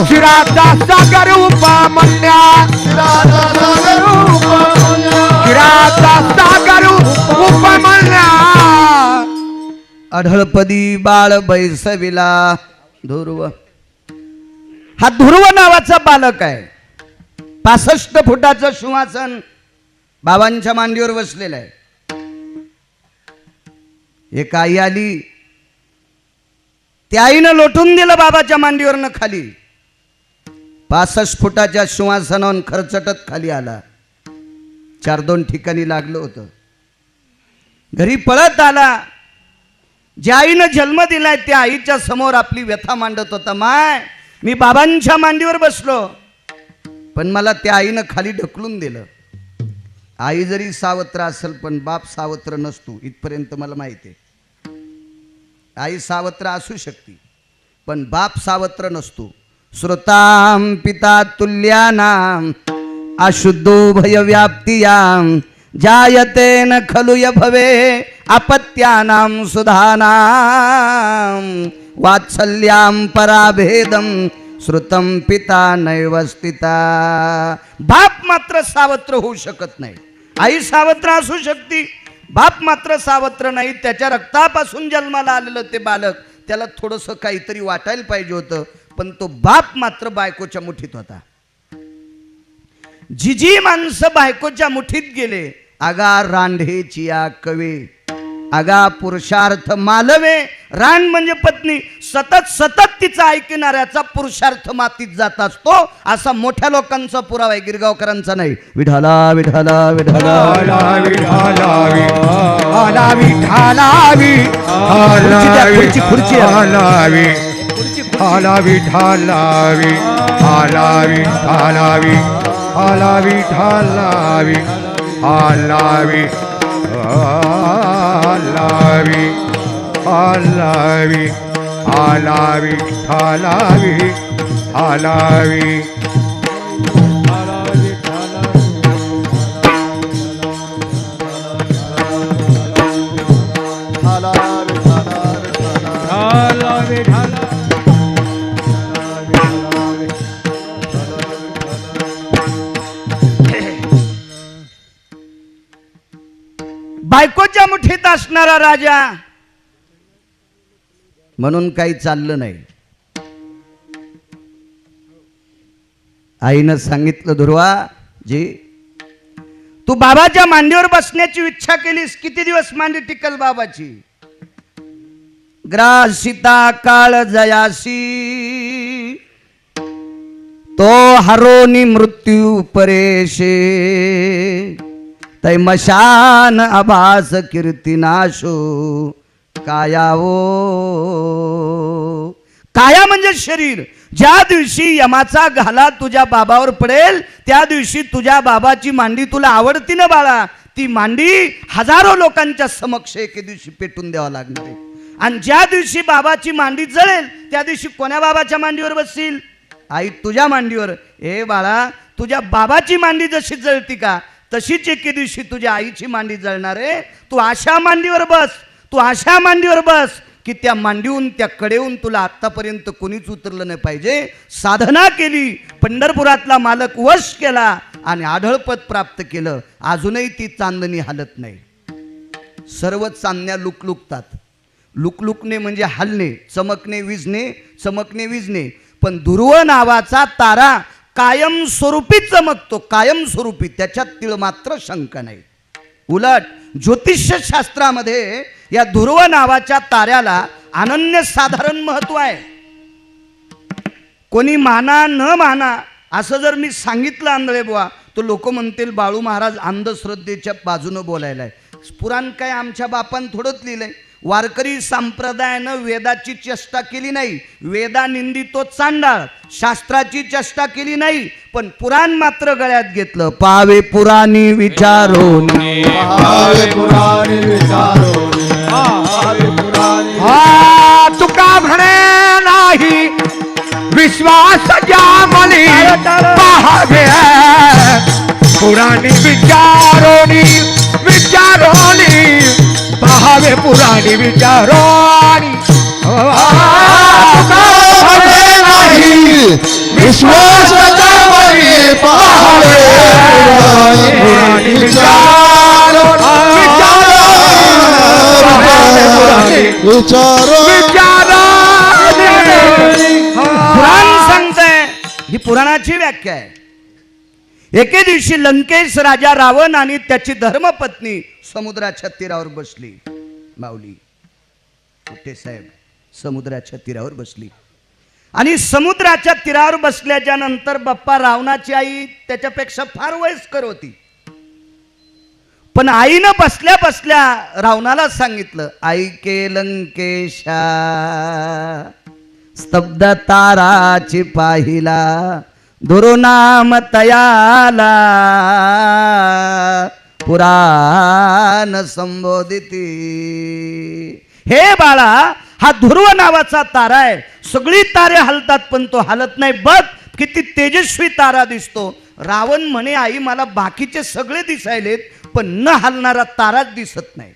चिराचा सागर उपमन्या, चिराचा सागर उपमन्या. आढळपदी बाळ बैसविला ध्रुव. हा ध्रुव नावाचा बालक आहे. 65 फुटाचं सिंहासन बाबांच्या मांडीवर बसलेलं आहे. एक आई आली, त्या आईनं लोटून दिलं बाबाच्या मांडीवरनं खाली. 65 फुटाच्या सिंहासनावर खरचटत खाली आला. 4-2 ठिकाणी लागलं होतं. घरी पळत आला. ज्या आईनं जन्म दिलाय त्या आईच्या समोर आपली व्यथा मांडत होता. माय मी बाबांच्या मांडीवर बसलो, पण मला त्या आईनं खाली ढकलून दिलं. आई जरी सावत्र असेल पण बाप सावत्र नसतो, इथपर्यंत मला माहिती आहे. आई सावत्र असू शकते पण बाप सावत्र नसतो. श्रोताम पिता तुल्यानाम अशुद्धो भय व्याप्तियाम जायते न खलु य भवे अपत्यानां सुधानां वात्सल्यां पराभेदं श्रुतं पिता नैव स्थिता. बाप मात्र सावत्र होऊ शकत नाही. आई सावत्र असू शकते, बाप मात्र सावत्र नाही. त्याच्या रक्तापासून जन्माला आलेलं ते बालक, त्याला थोडंसं काहीतरी वाटायला पाहिजे होतं, पण तो बाप मात्र बायकोच्या मुठीत होता. जी माणसं बायकोच्या मुठीत गेले, आगा रांढेची या कवे, आगा पुरुषार्थ मालवे. रान म्हणजे पत्नी, सतत सतत तिचा ऐकणाऱ्याचा पुरुषार्थ मातीत जात असतो, असा मोठ्या लोकांचा पुरावा आहे, गिरगावकरांचा नाही. विठाला विठाला विठाला खुर्ची खुर्ची बायकोच्या मुठीत असणारा राजा, म्हणून काही चाललं नाही. आईनं सांगितलं, ध्रुवा जी, तू बाबाच्या मांडीवर बसण्याची इच्छा केलीस, किती दिवस मांडी टिकल बाबाची. ग्रासिता काळ जयासी, तो हरोनी मृत्यू परेशे. तैमशान आभास कीर्तिनाशो कायावो. काया म्हणजे शरीर. ज्या दिवशी यमाचा घाला तुझ्या बाबावर पडेल, त्या दिवशी तुझ्या बाबाची मांडी तुला आवडती ना बाळा, ती मांडी हजारो लोकांच्या समक्ष एके दिवशी पेटून द्यावं लागणार आहे. आणि ज्या दिवशी बाबाची मांडी जळेल, त्या दिवशी कोण्या बाबाच्या मांडीवर बसशील? आई तुझ्या मांडीवर. ए बाळा, तुझ्या बाबाची मांडी जशी जळती का, तशीच एके दिवशी तुझ्या आईची मांडी जळणार आहे. तू अशा मांडीवर बस, तू अशा मांडीवर बस की त्या मांडीहून, त्या कडेहून तुला आत्तापर्यंत कोणीच उतरलं नाही पाहिजे. साधना केली, पंढरपुरातला मालक वश केला आणि आढळपद प्राप्त केलं. अजूनही ती चांदणी हलत नाही. सर्व चांदण्या लुकलुकतात. लुकलुकणे म्हणजे हलणे, चमकणे विझणे, चमकणे विझणे. पण ध्रुव नावाचा तारा कायमस्वरूपी चमकतो, कायमस्वरूपी, त्याच्यात तीळ मात्र शंका नाही. उलट ज्योतिष्य शास्त्रामध्ये या ध्रुव नावाच्या ताऱ्याला अनन्यसाधारण महत्व आहे. कोणी माना न माना असं जर मी सांगितलं आंधळे बुवा, तर लोक म्हणतील बाळू महाराज अंधश्रद्धेच्या बाजूनं बोलायला आहे. पुराण काय आमच्या बापान थोडंच लिहिलंय. वारकरी संप्रदायानं वेदाची चेष्टा केली नाही, वेदानिंदी तो चांडाळ, शास्त्राची चेष्टा केली नाही, पण पुराण मात्र गळ्यात घेतलं. पावे पुराणी विचारून, तुका म्हणे नाही विश्वास ज्यामली पाहावे पुराणी विचारोनी, विचारोनी पाहावे पुराणी विचारोनी. विश्वास ज्यामली पाहावे पुराणी पुराण सांगतंय, ही पुराणाची व्याख्या आहे. एके दिवशी लंकेश राजा रावण आणि त्याची धर्मपत्नी समुद्राच्या तीरावर बसली. माऊली कुठे साहेब, समुद्राच्या तीरावर बसली. आणि समुद्राच्या तीरावर बसल्याच्या नंतर बाप्पा रावणाची आई त्याच्यापेक्षा फार वयस्कर होती. पण आईनं बसल्या बसल्या रावणाला सांगितलं, ऐके लंकेशा स्तब्ध ताराची पाहिला, दुरुनाम तयाला पुराण संबोधिती. हे बाळा, हा ध्रुव नावाचा तारा आहे. सगळी तारे हलतात पण तो हलत नाही. बघ किती तेजस्वी तारा दिसतो. रावण म्हणे, आई मला बाकीचे सगळे दिसायलेत पण न हलणारा ताराच दिसत नाही.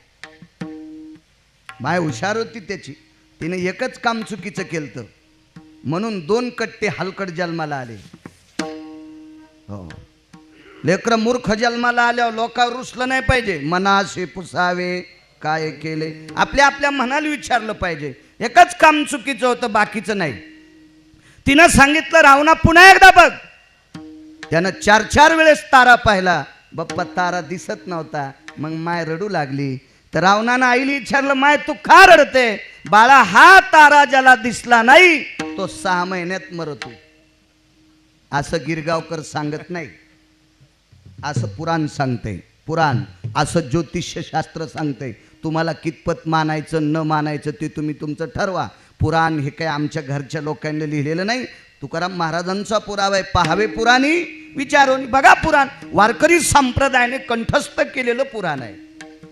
माय हुशार होती त्याची, तिने एकच काम चुकीचं केलं. म्हणून 2 कट्टे हलकट जन्माला आले. हो, लेकरं मूर्ख जन्माला आल्यावर लोकांवर रुसलं नाही पाहिजे. मनासे पुसावे काय केले, आपल्या आपल्या मनाला विचारलं पाहिजे. एकच काम चुकीचं होतं, बाकीचं नाही. तिनं सांगितलं रावणा पुन्हा एकदा बघ. त्यानं 4 वेळेस तारा पाहिला, बाप्पा तारा दिसत नव्हता. मग माय रडू लागली. तर रावणानं आईला विचारलं, माय तू का रडते? बाळा, हा तारा ज्याला दिसला नाही तो 6 महिन्यात मरतो. असं गिरगावकर सांगत नाही, असं पुराण सांगते. पुराण असं ज्योतिष्यशास्त्र सांगते. तुम्हाला कितपत मानायचं न मानायचं ते तुम्ही तुमचं ठरवा. पुराण हे काय आमच्या घरच्या लोकांनी लिहिलेलं नाही. तुकाराम महाराजांचा पुरावा आहे. पहावे पुराणी विचारोनी. बघा पुराण वारकरी संप्रदायाने कंठस्थ केलेलं पुराण आहे.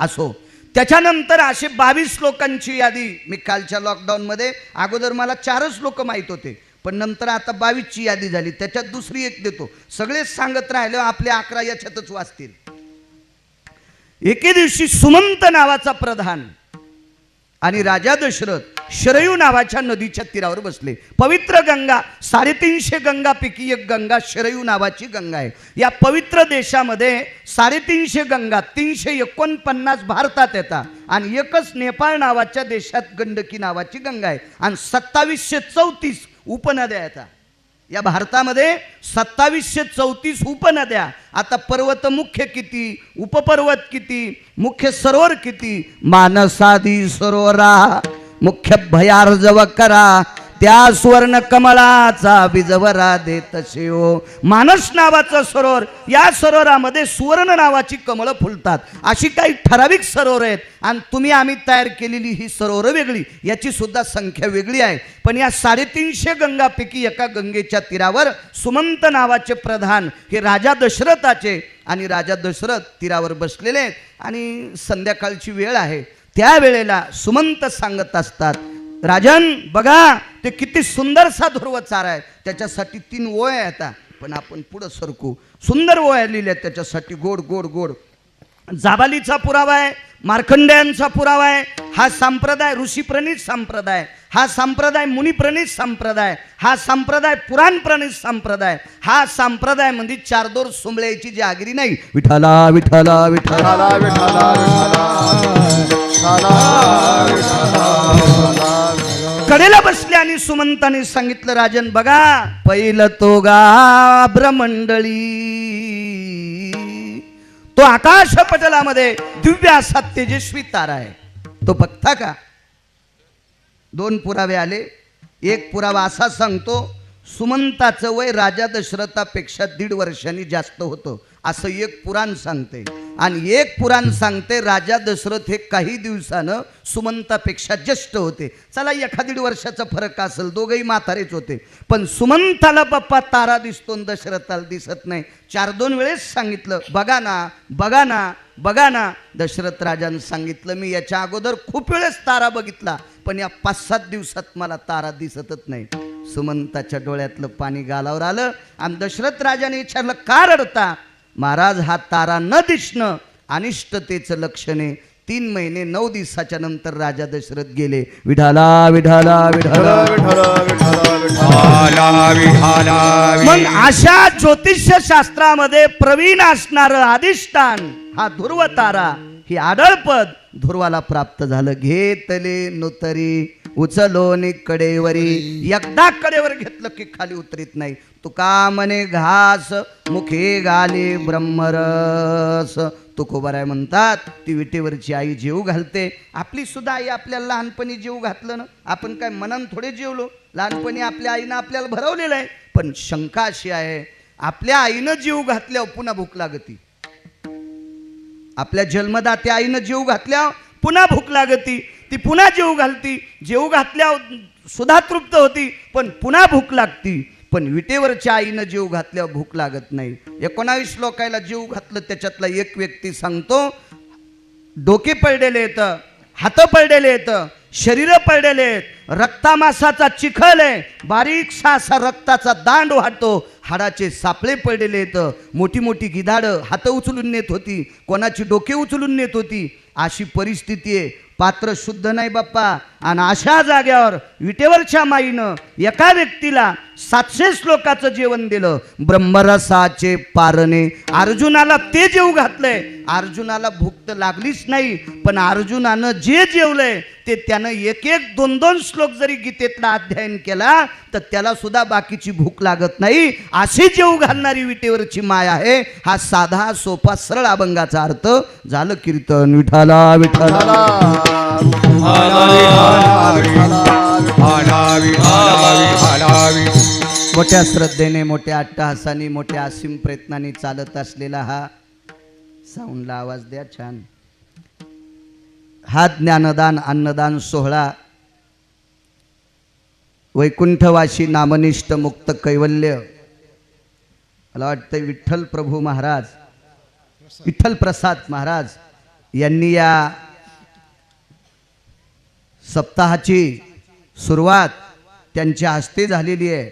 असो, त्याच्यानंतर असे 22 लोकांची यादी मी कालच्या लॉकडाऊनमध्ये, अगोदर मला 4च लोक माहीत होते, पण नंतर आता 22ची यादी झाली. त्याच्यात दुसरी एक देतो. सगळेच सांगत राहिले, आपले 11 याच्यातच वाचतील. एके दिवशी सुमंत नावाचा प्रधान आणि राजा दशरथ शरयू नावाच्या नदीच्या तीरावर बसले. पवित्र गंगा, 350 गंगापैकी एक गंगा शरयू नावाची गंगा आहे. या पवित्र देशामध्ये 350 गंगा, 349 भारतात येतात आणि एकच नेपाळ नावाच्या देशात गंडकी नावाची गंगा आहे. आणि 2734 उपनद्या येतात. या भारतामध्ये 2734 उपनद्या. आता पर्वत मुख्य किती, उपपर्वत किती, मुख्य सरोवर किती? मानसादी सरोवरा मुख्य भयार जव करा, त्या सुवर्ण कमळाचा बीजवरा देत शेव. मानस नावाचं सरोवर, या सरोवरामध्ये सुवर्ण नावाची कमळं फुलतात. अशी काही ठराविक सरोवर आहेत आणि तुम्ही आम्ही तयार केलेली ही सरोवरं वेगळी, याची सुद्धा संख्या वेगळी आहे. पण या 350 गंगापैकी एका गंगेच्या तीरावर सुमंत नावाचे प्रधान हे राजा दशरथाचे, आणि राजा दशरथ तीरावर बसलेले आहेत आणि संध्याकाळची वेळ आहे. त्या वेळेला सुमंत सांगत असतात, राजन बघा ते किती सुंदरसा ध्रुवचार आहे, त्याच्यासाठी 3 ओळ्या येतात. पण आपण पुढं सरकू. सुंदर ओळ्या लिहिल्या त्याच्यासाठी, गोड गोड गोड. जाबालीचा पुरावा आहे, मार्कंडेयांचा पुरावा आहे. हा संप्रदाय ऋषीप्रणीत संप्रदाय, हा संप्रदाय मुनिप्रणीत संप्रदाय, हा संप्रदाय पुराणप्रणीत संप्रदाय. हा संप्रदाय म्हणजे 4 दोर सुंबळ्याची जागिरी नाही. विठाला विठाला विठाला कडेला बसले आणि सुमंताने सांगितलं, राजन बघा पहिलं तो गा ब्रमंडळी, तो आकाश पटलामध्ये दिव्य असा तेजस्वी तारा आहे. तो बघता का? 2 पुरावे आले. एक पुरावा असा सांगतो, सुमंताचं वय राजा दशरथापेक्षा 1.5 वर्षांनी जास्त होतं, असं एक पुराण सांगते. आणि एक पुराण सांगते राजा दशरथ हे काही दिवसानं सुमंतापेक्षा ज्येष्ठ होते. चला 1-1.5 वर्षाचा फरक असेल, दोघंही म्हातारेच होते. पण सुमंताला बाप्पा तारा दिसतो, दशरथाला दिसत नाही. 4-2 वेळेस सांगितलं, बघा ना बघा ना बघा ना. दशरथ राजानं सांगितलं, मी याच्या अगोदर खूप वेळेस तारा बघितला, पण या 5-7 दिवसात मला तारा दिसतच नाही. सुमंताच्या डोळ्यातलं पाणी गालावर आलं आणि दशरथ राजाने विचारलं, का रडता? महाराज, हा तारा न दिसणं अनिष्टतेचं लक्षण आहे. 3 महिने 9 दिवसाच्या नंतर राजा दशरथ गेले. विठाला विठाला विठाला मग अशा ज्योतिष्य शास्त्रामध्ये प्रवीण असणारं अधिष्ठान हा ध्रुव तारा, ही आडळपद ध्रुवाला प्राप्त झालं. घेतले नुतरी उचलोनी कडेवरी, एकदा कडेवर घेतलं की खाली उतरीत नाही. तुका म्हणे घास मुखे गाले ब्रह्मरस. तुकोबाराय म्हणतात, ती विटेवरची आई जेव घालते. आपली सुद्धा आई आपल्याला लहानपणी जेव घातलं ना, आपण काय मनान थोडे जेवलो. लहानपणी आपल्या आईनं आपल्याला भरवलेलं आहे. पण शंका अशी आहे, आपल्या आईनं जीव घातल्यावर पुन्हा भूक लागती. आपल्या जन्मदात्या आईनं जीव घातल्यावर पुन्हा भूक लागती. ती पुन्हा जीव घालती. जीव घातल्यावर सुद्धा तृप्त होती, पण पुन्हा भूक लागती. पण विटेवरच्या आईनं जीव घातल्यावर भूक लागत नाही. 19 लोकायला जीव घातलं, त्याच्यातला एक व्यक्ती सांगतो, डोके पडलेले येतं, हात पडलेले येतं, शरीर पडलेले आहेत, रक्तामासाचा चिखल आहे, बारीकसा असा रक्ताचा दांड वाहतो, हाडाचे सापळे पडलेले येतं. मोठी मोठी गिधाडं हात उचलून नेत होती, कोणाची डोके उचलून नेत होती. अशी परिस्थिती आहे. पात्र शुद्ध नाही बाप्पा. आणि अशा जाग्यावर विटेवरच्या माईनं एका व्यक्तीला 700 श्लोकाचं जेवण दिलं. ब्रह्मरसाचे पारणे. अर्जुनाला ते जेव घातलंय. अर्जुनाला भूक तर लागलीच नाही, पण अर्जुनानं जे जेवलंय ते त्यानं एक 2 श्लोक जरी गीतेतला अध्ययन केला तर त्याला सुद्धा बाकीची भूक लागत नाही. अशी जेव घालणारी विटेवरची माय आहे. हा साधा सोपा सरळ अभंगाचा अर्थ. झालं कीर्तन. विठाला विठाला. मोठ्या श्रद्धेने, मोठ्या अट्टहासाने, मोठ्या असीम प्रयत्नाने चालत असलेला हा साऊंडला आवाज द्या छान. हा ज्ञानदान अन्नदान सोहळा वैकुंठवासी नामनिष्ठ मुक्त कैवल्य, मला वाटतं विठ्ठल प्रभू महाराज, विठ्ठल प्रसाद महाराज यांनी या सप्ताहाची सुरुवात त्यांच्या हस्ते झालेली आहे.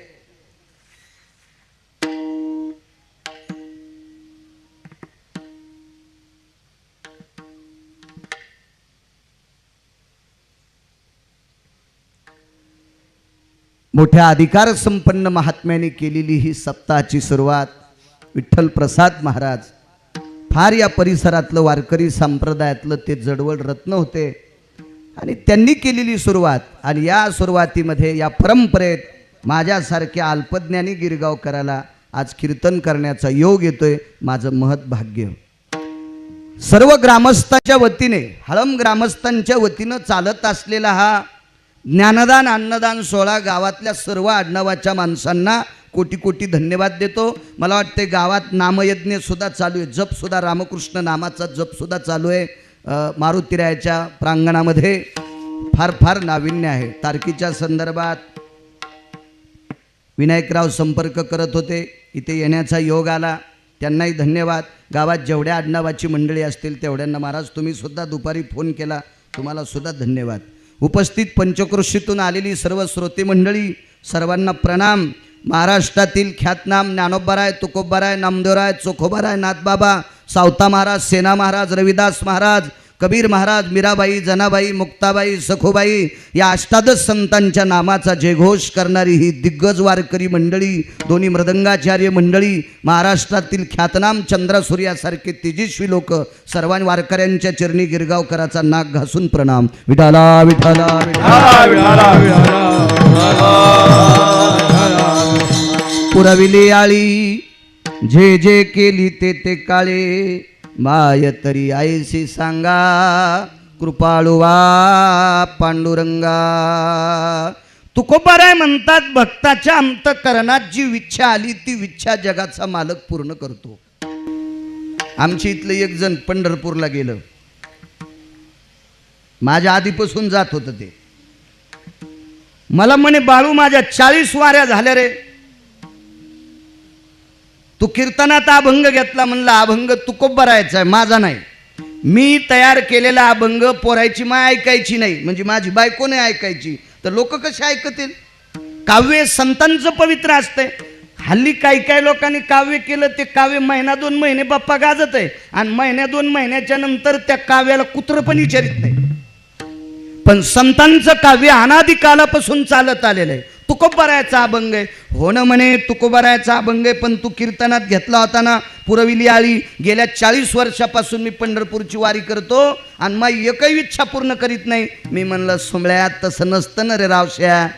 मोठ्या अधिकार संपन्न महात्म्याने केलेली ही सप्ताहाची सुरुवात विठ्ठल प्रसाद महाराज फार या परिसरातलं वारकरी संप्रदायातलं ते जडवळ रत्न होते आणि त्यांनी केलेली सुरुवात. आणि या सुरुवातीमध्ये या परंपरेत माझ्यासारख्या अल्पज्ञानी गिरगावकराला आज कीर्तन करण्याचा योग येतोय. माझं महत् भाग्य. सर्व ग्रामस्थांच्या वतीने, हळम ग्रामस्थांच्या वतीनं चालत असलेला हा ज्ञानदान अन्नदान सोहळा गावातल्या सर्व आडनावाच्या माणसांना कोटी कोटी धन्यवाद देतो. मला वाटते गावात नामयज्ञ सुद्धा चालू आहे. जप सुद्धा, रामकृष्ण नामाचा जप सुद्धा चालू आहे. मारुतीरायाच्या प्रांगणामध्ये फार फार नाविन्य आहे. तारखेच्या संदर्भात विनायकराव संपर्क करत होते, इथे येण्याचा योग आला, त्यांनाही धन्यवाद. गावात जेवढ्या आडनावाची मंडळी असतील तेवढ्यांना महाराज तुम्ही सुद्धा दुपारी फोन केला, तुम्हाला सुद्धा धन्यवाद. उपस्थित पंचक्रोशीतून आलेली सर्व श्रोते मंडळी, सर्वांना प्रणाम. महाराष्ट्रातील ख्यातनाम ज्ञानोबाराय, तुकोबाराय, नामदेवराय, चोखोबाराय, नाथबाबा, सावता महाराज, सेना महाराज, रविदास महाराज, कबीर महाराज, मीराबाई, जनाबाई, मुक्ताबाई, सखोबाई या अष्टादश संतांच्या नामाचा जयघोष करणारी ही दिग्गज वारकरी मंडळी, दोन्ही मृदंगाचार्य मंडळी, महाराष्ट्रातील ख्यातनाम चंद्रसूर्यासारखे तेजस्वी लोक, सर्वांनी वारकऱ्यांच्या चरणी गिरगावकराचा नाक घासून प्रणाम. विठाला विठाला पुरविली आळी, जे जे केली ते काळे, माय तरी आईशी सांगा, कृपाळुवा पांडुरंगा. तुकोबाराय म्हणतात, भक्ताच्या अंतःकरणात जी इच्छा आली ती इच्छा जगाचा मालक पूर्ण करतो. आमच्या इथलं एक जण पंढरपूरला गेलं, माझ्या आधीपासून जात होतं ते. मला म्हणे, बाळू माझ्या 40 वाऱ्या झाल्या रे, तू कीर्तनात अभंग घेतला. म्हणला अभंग तुकोबारायचा आहे, माझा नाही. मी तयार केलेला अभंग पोरायची माय ऐकायची नाही, म्हणजे माझी बायको नाही ऐकायची, तर लोक कसे ऐकतील? काव्य संतांचं पवित्र असतंय. हल्ली काही लोकांनी काव्य केलं, ते काव्य 1-2 महिने बाप्पा गाजत आहे आणि 1-2 महिन्याच्या नंतर त्या काव्याला कुत्र पण विचारित नाही. पण संतांचं काव्य अनादिकालापासून चालत आलेलं आहे. तुकोबारायचा अभंग आहे. हो ना म्हणे, तुकोबारायचा अभंग आहे, पण तू कीर्तनात घेतला होता ना, पुरविली आळी. गेल्या 40 वर्षापासून मी पंढरपूरची वारी करतो आणि माझी एकही इच्छा पूर्ण करीत नाही. मी म्हणलं, सोमळ्या तसं नसतं ना रे रावश्या,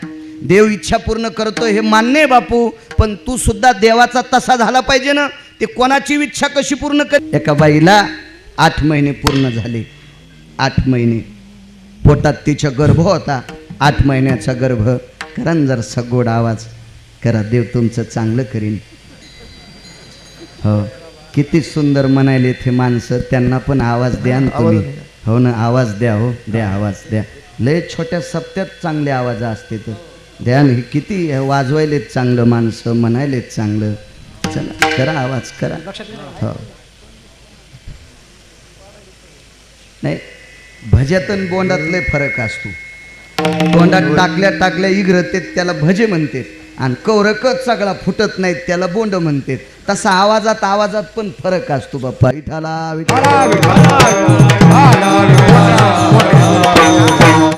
देव इच्छा पूर्ण करतो हे मान्य आहे बापू, पण तू सुद्धा देवाचा तसा झाला पाहिजे ना. ते कोणाची इच्छा कशी पूर्ण कर. एका बाईला 8 महिने पूर्ण झाले. 8 महिने पोटात तिच्या गर्भ होता. 8 महिन्याचा गर्भ. करा जरासा गोड आवाज करा, देव तुमचं चांगलं करीन. हो, किती सुंदर म्हणायले ते माणसं, त्यांना पण आवाज द्या ना तुम्ही. हो ना, आवाज द्या. हो द्या, आवाज द्या. लय छोट्या सप्त्यात चांगले आवाज असते तर द्या. हे किती वाजवायलेत चांगलं माणसं, म्हणायलेत चांगलं. चला करा, आवाज करा. हो, नाही, भज्यातून बोंडातले फरक असतो. तोंडात टाकल्या इग्रतेत त्याला भजे म्हणतात, आणि कौरकच सगळा फुटत नाहीत त्याला बोंड म्हणतात. तसा आवाजात आवाजात पण फरक असतो बाप्पा. विठाला विठाला विठाला, विठाला, विठाला, विठाला.